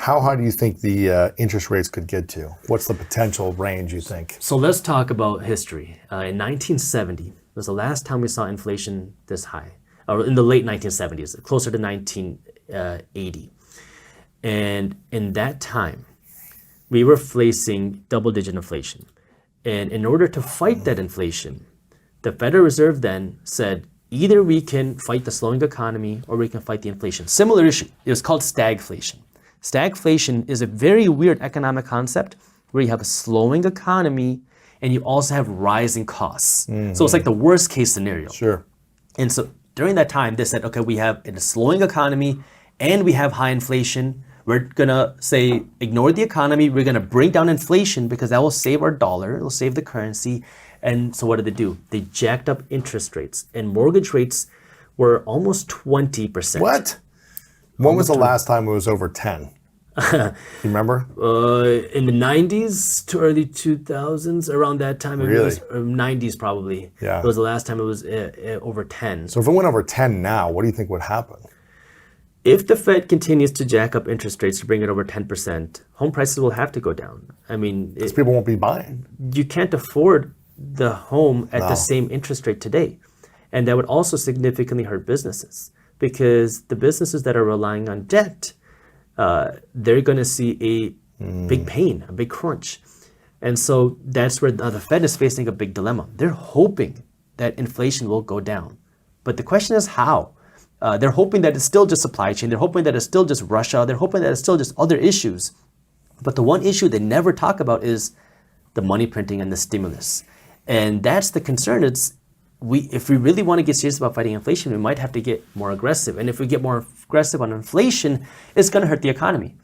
How high do you think the interest rates could get to? What's the potential range, you think? So let's talk about history. In 1970 was the last time we saw inflation this high, or in the late 1970s, closer to 1980. And in that time, we were facing double-digit inflation. And in order to fight that inflation, the Federal Reserve then said, either we can fight the slowing economy or we can fight the inflation. Similar issue. It was called stagflation. Stagflation is a very weird economic concept where you have a slowing economy and you also have rising costs. So it's like the worst case scenario. Sure. And so during that time, they said, okay, we have a slowing economy and we have high inflation. We're gonna say, ignore the economy. We're gonna bring down inflation because that will save our dollar. It'll save the currency. And so what did they do? They jacked up interest rates, and mortgage rates were almost 20%. What? When was the last time it was over 10? You remember? In the 90s to early 2000s, around that time. It Really? was 90s probably. Yeah. It was the last time it was over 10. So if it went over 10 now, what do you think would happen? If the Fed continues to jack up interest rates to bring it over 10%, home prices will have to go down. I mean, Because people won't be buying. you can't afford the home at the same interest rate today. And that would also significantly hurt businesses because the businesses that are relying on debt, they're going to see a big pain, a big crunch. And so that's where the Fed is facing a big dilemma. They're hoping that inflation will go down. But the question is how? They're hoping that it's still just supply chain. They're hoping that it's still just Russia. They're hoping that it's still just other issues. But the one issue they never talk about is the money printing and the stimulus. And that's the concern. If we really want to get serious about fighting inflation, we might have to get more aggressive. And if we get more aggressive on inflation, it's going to hurt the economy.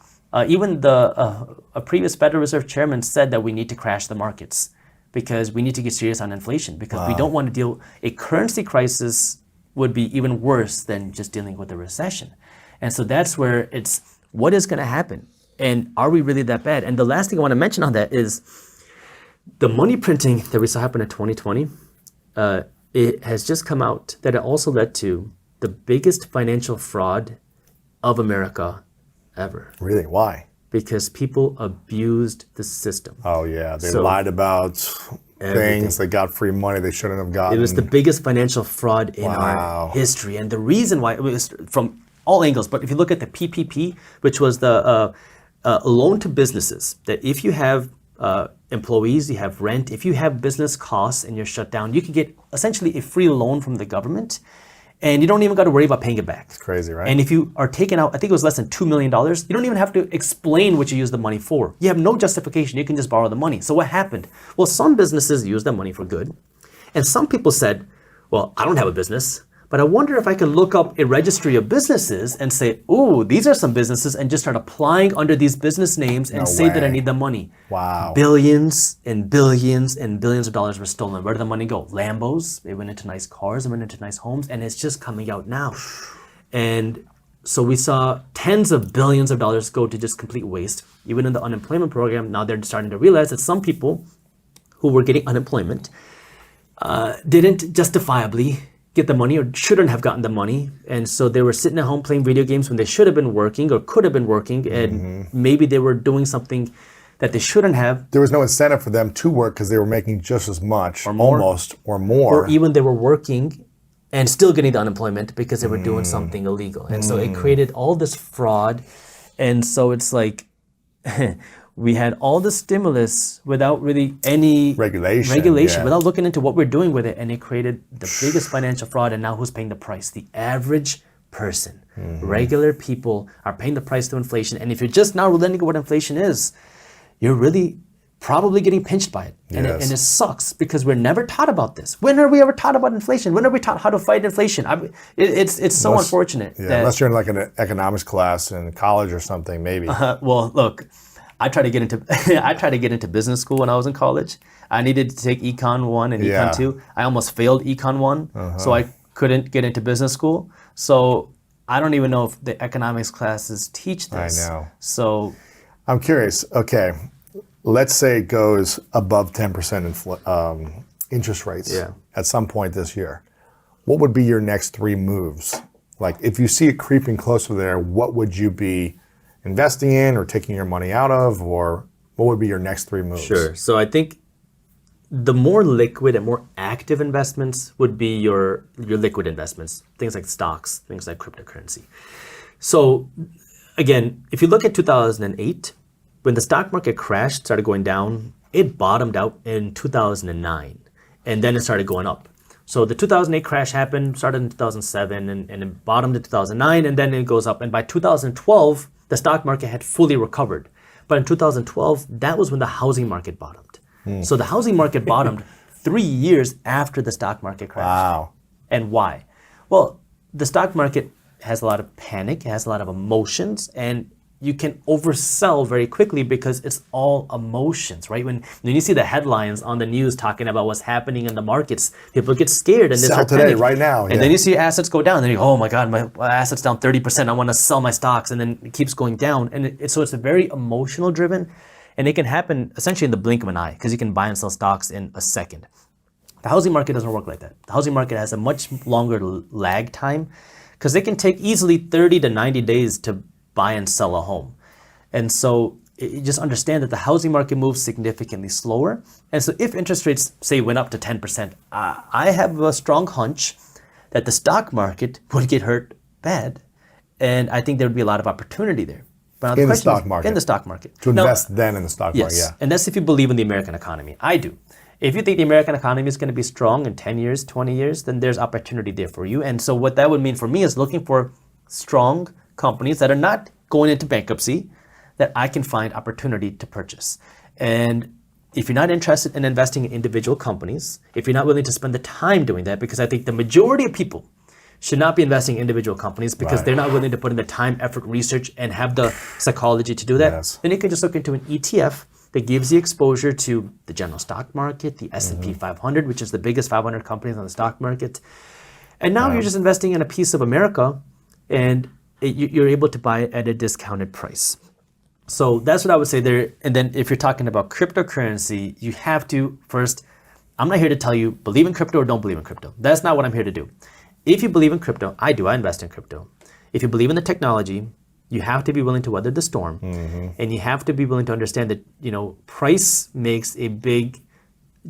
Even a previous Federal Reserve chairman said that we need to crash the markets because we need to get serious on inflation because we don't want to deal. A currency crisis would be even worse than just dealing with a recession. And so that's where it's what is going to happen? And are we really that bad? And the last thing I want to mention on that is the money printing that we saw happen in 2020, it has just come out that it also led to the biggest financial fraud of America ever. Really? Why? Because people abused the system. Oh, yeah. They So- lied about Everything. things. They got free money they shouldn't have gotten. It was the biggest financial fraud in Wow. our history. And the reason why, it was from all angles, but if you look at the PPP, which was the loan to businesses, that if you have employees, you have rent, if you have business costs and you're shut down, you can get essentially a free loan from the government and you don't even got to worry about paying it back. It's crazy, right? And if you are taken out, I think it was less than $2 million, you don't even have to explain what you use the money for. You have no justification. You can just borrow the money. So what happened? Well, some businesses used the money for good. And some people said, well, I don't have a business, but I wonder if I can look up a registry of businesses and say, oh, these are some businesses, and just start applying under these business names and say that I way. need the money. Wow. Billions and billions and billions of dollars were stolen. Where did the money go? Lambos. They went into nice cars, they went into nice homes, and it's just coming out now. And so we saw tens of billions of dollars go to just complete waste. Even in the unemployment program, now they're starting to realize that some people who were getting unemployment didn't justifiably get the money or shouldn't have gotten the money. And so they were sitting at home playing video games when they should have been working or could have been working. And maybe they were doing something that they shouldn't have. There was no incentive for them to work because they were making just as much, Or more. almost, or more. Or even they were working and still getting the unemployment because they were doing something illegal. And so it created all this fraud. And so it's like we had all the stimulus without really any Regulation, yeah. without looking into what we're doing with it. And it created the biggest financial fraud. And now who's paying the price? The average person. Regular people are paying the price through inflation. And if you're just now learning what inflation is, you're really probably getting pinched by it. And, Yes. and it sucks because we're never taught about this. When are we ever taught about inflation? When are we taught how to fight inflation? It's so unfortunate. Yeah, that, unless you're in like an economics class in college or something, maybe. well, look, I tried to get into business school when I was in college. I needed to take Econ 1 and Yeah. Econ 2. I almost failed Econ 1, so I couldn't get into business school. So I don't even know if the economics classes teach this. I know. So I'm curious. Okay, let's say it goes above 10% interest rates Yeah. at some point this year. What would be your next 3 moves? Like, if you see it creeping closer there, what would you be investing in or taking your money out of, or what would be your next 3 moves? Sure. So I think the more liquid and more active investments would be your liquid investments, things like stocks, things like cryptocurrency. So again, if you look at 2008, when the stock market crashed, started going down, it bottomed out in 2009, and then it started going up. So the 2008 crash happened, started in 2007, and it bottomed in 2009, and then it goes up. And by 2012, the stock market had fully recovered. But in 2012, that was when the housing market bottomed. So the housing market bottomed 3 years after the stock market crashed. Wow. And why? Well, the stock market has a lot of panic, it has a lot of emotions, and you can oversell very quickly because it's all emotions, right? When you see the headlines on the news talking about what's happening in the markets, people get scared and they Sell start today, panicking. right now. And then you see assets go down, and then you go, oh my God, my assets down 30%. I want to sell my stocks, and then it keeps going down. And so it's a very emotional driven, and it can happen essentially in the blink of an eye because you can buy and sell stocks in a second. The housing market doesn't work like that. The housing market has a much longer lag time because it can take easily 30 to 90 days to buy and sell a home. And so you just understand that the housing market moves significantly slower. And so if interest rates, say, went up to 10%, I have a strong hunch that the stock market would get hurt bad. And I think there would be a lot of opportunity there. But In the stock market. In the stock market. To invest then in the stock market, Yes, yeah. and that's if you believe in the American economy. I do. If you think the American economy is going to be strong in 10 years, 20 years, then there's opportunity there for you. And so what that would mean for me is looking for strong companies that are not going into bankruptcy, that I can find opportunity to purchase. And if you're not interested in investing in individual companies, if you're not willing to spend the time doing that, because I think the majority of people should not be investing in individual companies because they're not willing to put in the time, effort, research, and have the psychology to do that, then you can just look into an ETF that gives you exposure to the general stock market, the S&P 500, which is the biggest 500 companies on the stock market. And now you're just investing in a piece of America, and you're able to buy it at a discounted price. So that's what I would say there. And then if you're talking about cryptocurrency, you have to first, I'm not here to tell you believe in crypto or don't believe in crypto. That's not what I'm here to do. If you believe in crypto, I invest in crypto. If you believe in the technology, you have to be willing to weather the storm, and you have to be willing to understand that, price makes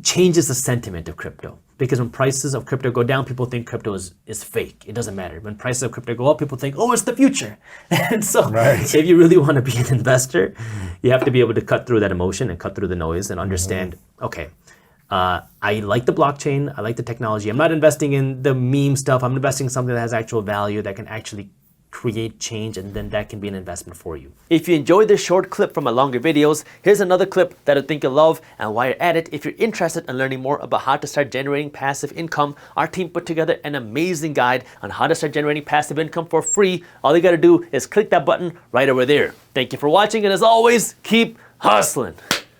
changes the sentiment of crypto. Because when prices of crypto go down, people think crypto is fake. It doesn't matter. When prices of crypto go up, people think, oh, it's the future. And so if you really want to be an investor, you have to be able to cut through that emotion and cut through the noise and understand, okay, I like the blockchain, I like the technology. I'm not investing in the meme stuff. I'm investing in something that has actual value that can actually create change, and then that can be an investment for you. If you enjoyed this short clip from my longer videos, here's another clip that I think you'll love. And while you're at it, if you're interested in learning more about how to start generating passive income, our team put together an amazing guide on how to start generating passive income for free. All you gotta do is click that button right over there. Thank you for watching, and as always, keep hustling.